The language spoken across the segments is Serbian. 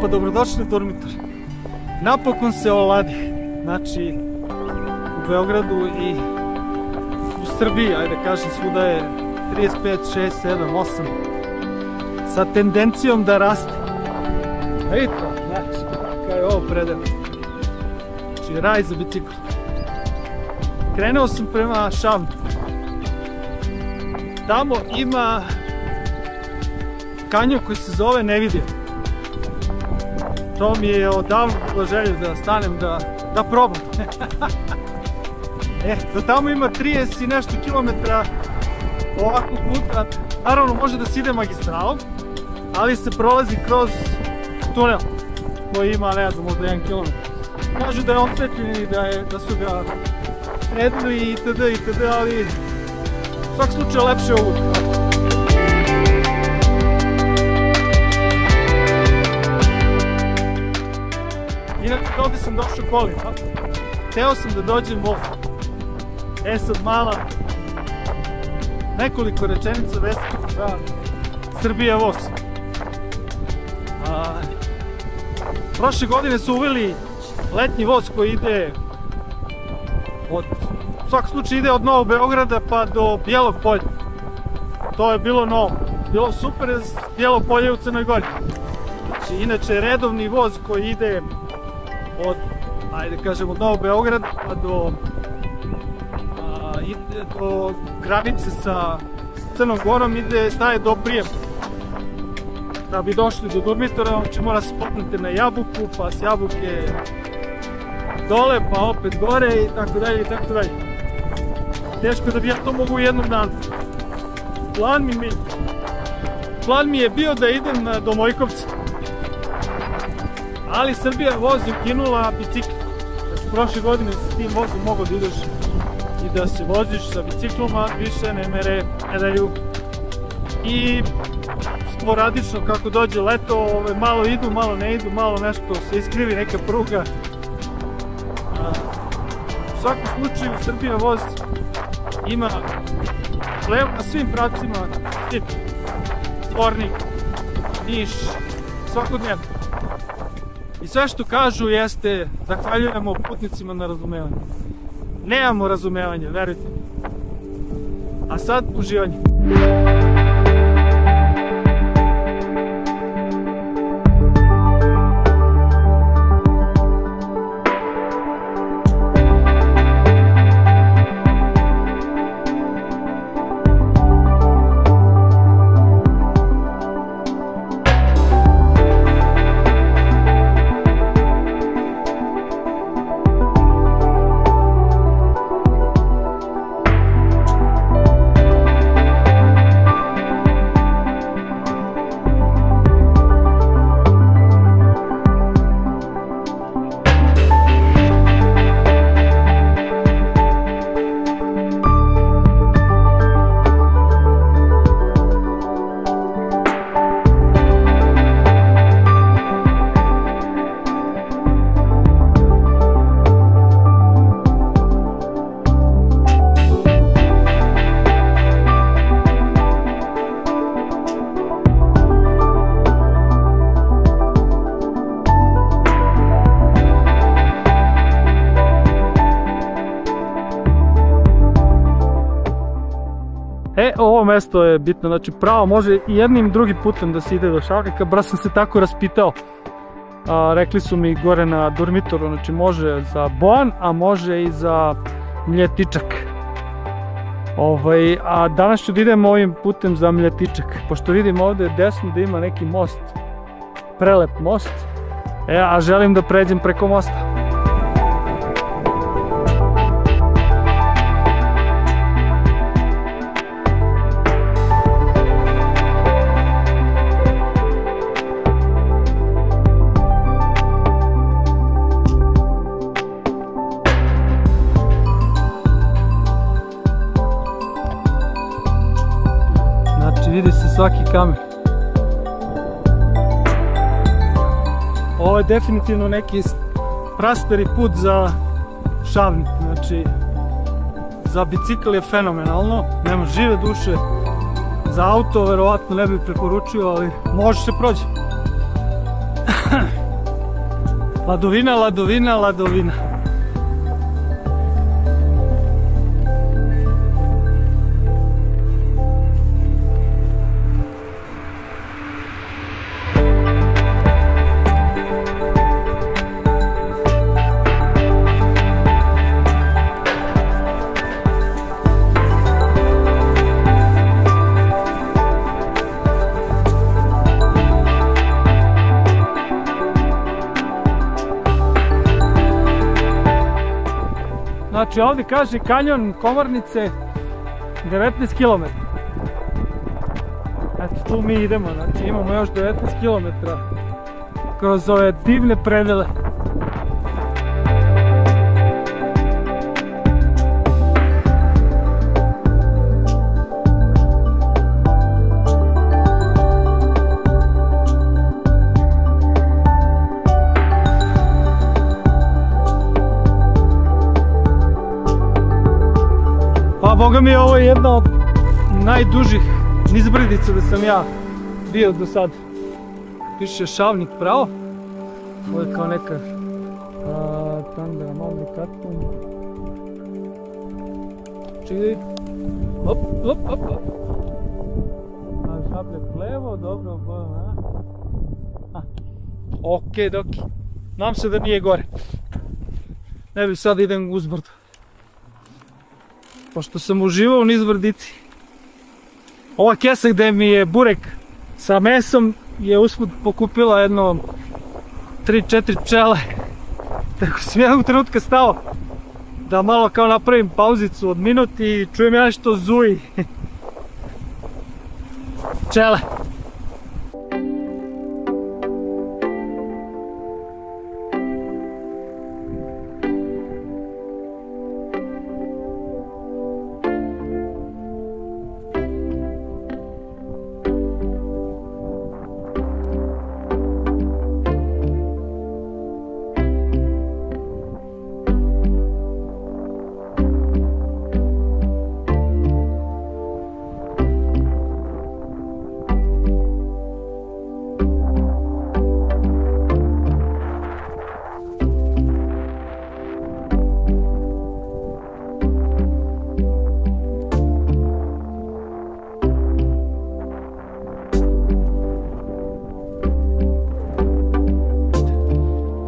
pa dobrodošli u Durmitor. Napokon se oladi. Znači, u Beogradu i u Srbiji, ajde kažem, svuda je 35, 6, 7, 8 sa tendencijom da raste. Vidite, znači, kako je ovo predivno. Znači, raj za bicikl. Krenuo sam prema Šavnu. Tamo ima kanjon koji se zove Nevidija. To mi je odavno bilo želje da stanem da probam. Do tamo ima 30 i nešto kilometra ovakvog puta. Naravno može da se ide magistralom, ali se prolazi kroz tunel koji ima, ne znam, možda 1 kilometar. Kažu da je osvetljen i da su ga sredili itd, ali u svak slučaju lepše ovo. Inače, ovdje sam došao kolima. Hteo sam da dođem vozom. Sad mala nekoliko rečenica vezano za Srbija voz. Prošle godine su uveli letnji voz koji ide u svakom slučaju ide od Novog Beograda pa do Bijelog Polja. To je bilo novo. Bilo super, jer Bijelo Polje je u Crnoj Gori. Znači, inače, redovni voz koji ide od, ajde kažem, od Novog Beograda pa do granice sa Crnom Gorom staje do Prijema. Da bi došli do Durmitora, znači mora se popnete na Jabuku, pa s Jabuke dole, pa opet gore i tako dalje i tako dalje. Teško da bi ja to mogu u jednom danu. Plan mi je bio da idem do Mojkovca. Ali Srbija voz je ukinula bicikl. Znači prošle godine s tim vozom mogo da ideš i da se voziš sa biciklom, a više ne daju. I sporadično kako dođe leto, malo idu, malo ne idu, malo nešto se iskrivi neka pruga. U svakom slučaju Srbija voz ima levo na svim pravcima, Zvornik, Niš, svakodnevno. I sve što kažu jeste, zahvaljujemo putnicima na razumevanju. Nemamo razumevanja, verujte. A sad uživanje. Ovo mesto je bitno, znači pravo može i jednim i drugim putem da se ide do Šavnika, bar sam se tako raspitao. Rekli su mi gore na Durmitoru, znači može za Bojan, a može i za Mljetičak. A danas ću da idem ovim putem za Mljetičak, pošto vidim ovde desno da ima neki most, prelep most, a želim da pređem preko mosta. Vidi se svaki kamen. Ovo je definitivno neki prasperi put za Šavnik, znači za bicikl je fenomenalno, nema žive duše, za auto verovatno ne bih preporučio, ali može se prođe. Ladovina, ladovina, ladovina. Znači ovdje kaže kanjon Komornice 19 km. Eto tu mi idemo, znači imamo još 19 km kroz ove divne predele. Pa boga mi, ovo je jedna od najdužih nizbrdica da sam ja bio do sad. Piše Šavnik pravo. Ovo je kao neka Tandera Malni Katun. Čekaj. Hop, hop, hop, hop. Šapljak levo, dobro. Okej, doki. Nam se da nije gore. Ne bi sad idem uzbrdo. Pošto sam uživao u nizbrdici. Ova kesa gde mi je burek sa mesom je usput pokupila jedno 3-4 pčele. Tako sam jednog trenutka stao da malo kao napravim pauzicu od minut i čujem ja što zuji. Pčele.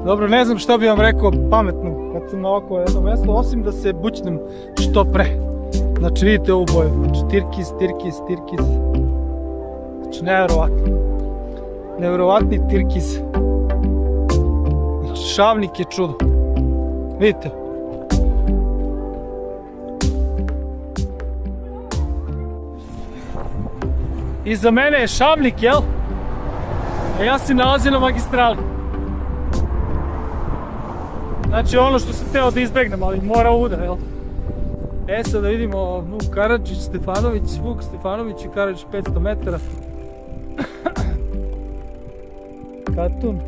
Dobro, ne znam što bi vam rekao pametno kad sam na ovako jedno mjesto, osim da se bućnem što pre. Znači vidite ovu boju, znači tirkiz, tirkiz, tirkiz. Znači nevjerovatno. Nevjerovatni tirkiz. Znači Šavnik je čudo. Vidite. Iza mene je Šavnik, jel? A ja se nalazim na magistrali. Znači ono što sam teo da izbegnem, ali mora uda, jel? E sad da vidimo Vuk Karadžić, Stefanović, Vuk Stefanović i Karadžić 500 metara. Katun.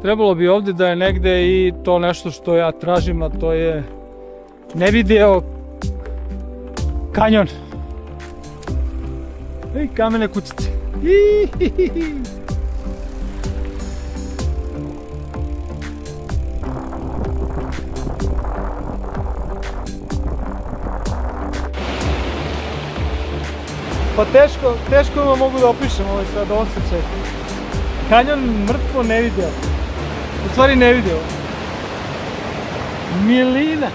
Trebalo bi ovdje da je negde i to nešto što ja tražim, a to je Nevideo kanjon. I kamene kućice. Pa teško vam mogu da opišem ovaj sad osjećaj. Kanjon mrtvo Nevideo. U stvari Nevideo. Milina.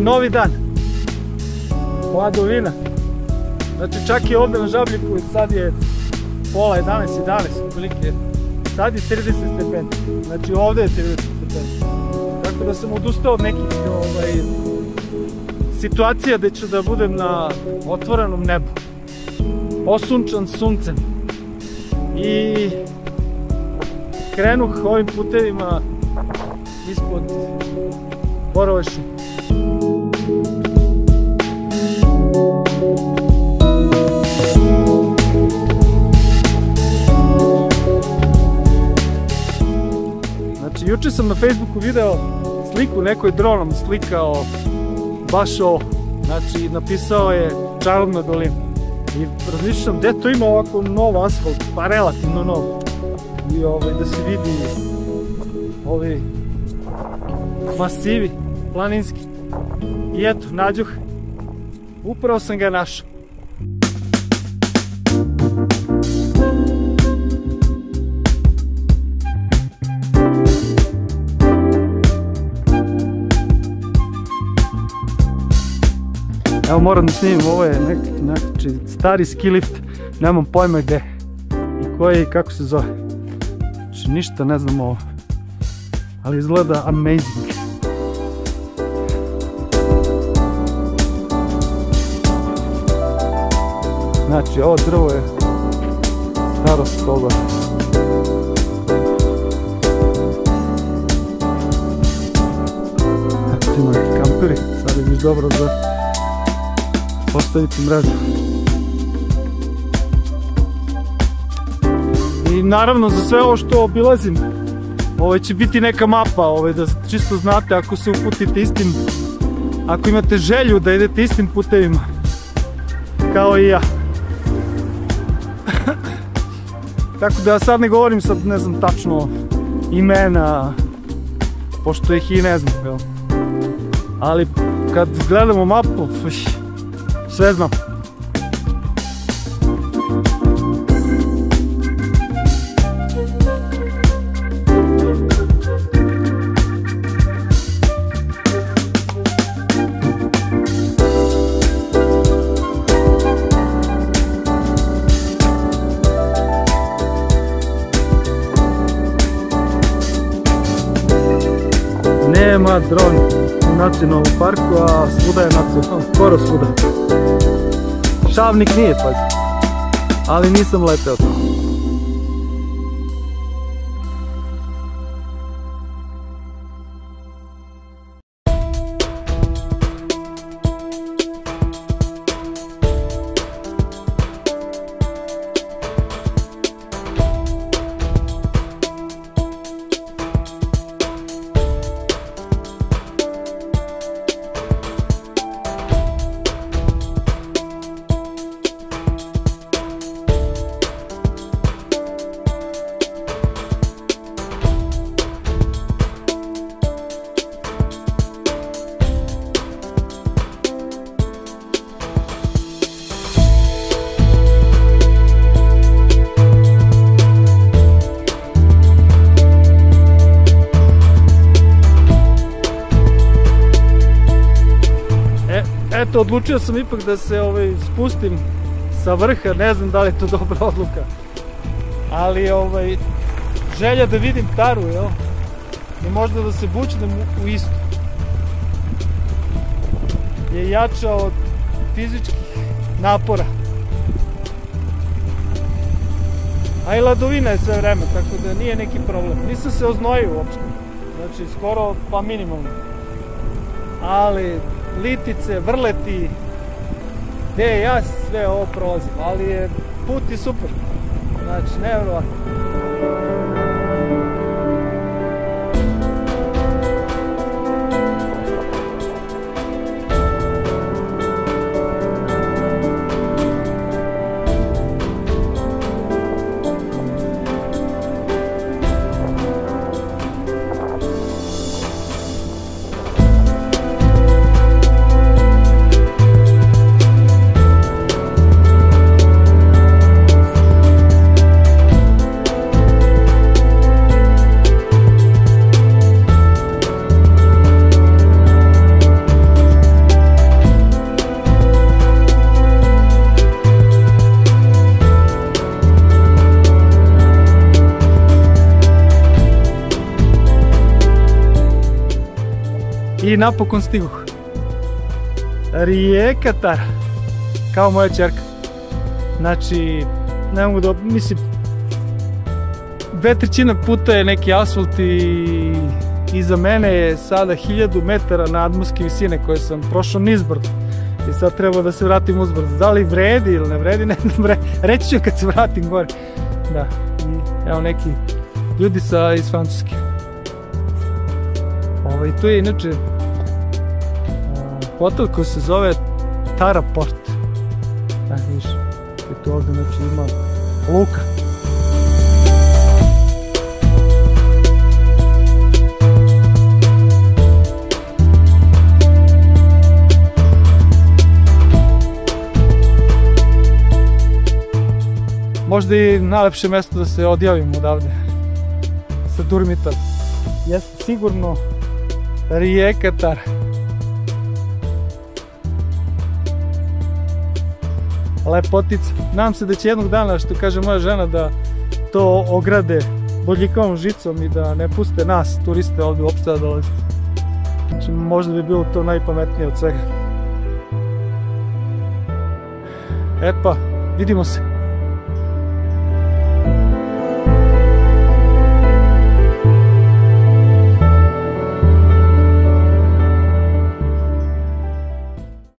novi dan. Hladovina. Znači čak i ovdje na Žabljiku sad je pola 11, otprilike. Sad je 30 stepeni. Znači ovdje je 30 stepeni. Tako da sam odustao od nekih situacija gdje ću da budem na otvorenom nebu. Osunčan suncem. I krenuh ovim putevima ispod borove šume. Znači, juče sam na Facebooku video sliku, neko je dronom slikao baš ovo. Znači, napisao je Čarobna dolina. I razmišljam gdje to ima ovako nov asfalt, pa relativno nov. I da se vidi ovi masivi planinski. I eto, nađoh. Upravo sam ga našao. Evo moram da snimim, ovo je neki stari ski lift, nemam pojma gdje i koji i kako se zove. Znači ništa ne znam ovo, ali izgleda amazing. Znači ovo drvo je staro 100 godina. Eto ima neki kamperi, sad je mi dobro za postaviti mrežu. I naravno za sve ovo što obilazim, ovo će biti neka mapa, da čisto znate ako se uputite istim, ako imate želju da idete istim putevima, kao i ja. Tako da ja sad ne govorim sad ne znam tačno imena, pošto ih i ne znam, jel? Ali kad gledamo mapu, sve znam. Nema dron u nacionalnom parku, a svuda je nacionalno, skoro svuda. Šavnik nije, pazi, ali nisam leteo tamo. Eto, odlučio sam ipak da se spustim sa vrha, ne znam da li je to dobra odluka, ali želja da vidim Taru, jel? I možda da se bućnem u istu je jača od fizičkih napora. A i ladovina je sve vreme, tako da nije neki problem. Nisam se oznojio uopšte, znači skoro pa minimalno. Ali litice, vrleti, gdje ja sve ovo prolazim, ali je put je super, znači nevjerovatno. I napokon stigu. Rijeka Tara. Kao moja ćerka. Znači, ne mogu da, mislim, 2/3 puta je neki asfalt i iza mene je sada 1000 metara nadmorske visine koje sam prošao nizbrdo. I sad treba da se vratim uzbrdo. Da li vredi ili ne vredi, ne znam, reći ću kad se vratim gore. Da, i evo neki ljudi iz Francuske. Tu je inače hotel koji se zove Tara Port. Da, vidiš, i tu ovdje znači ima luka. Možda i najlepše mjesto da se odjavimo odavde sa Durmitor. Jeste sigurno Rijeka Tara. Lepotica. Nadam se da će jednog dana, što kaže moja žena, da to ograde bodljikavom žicom i da ne puste nas, turiste, ovdje uopšte da dolaze. Znači, možda bi bilo to najpametnije od svega. Pa, vidimo se.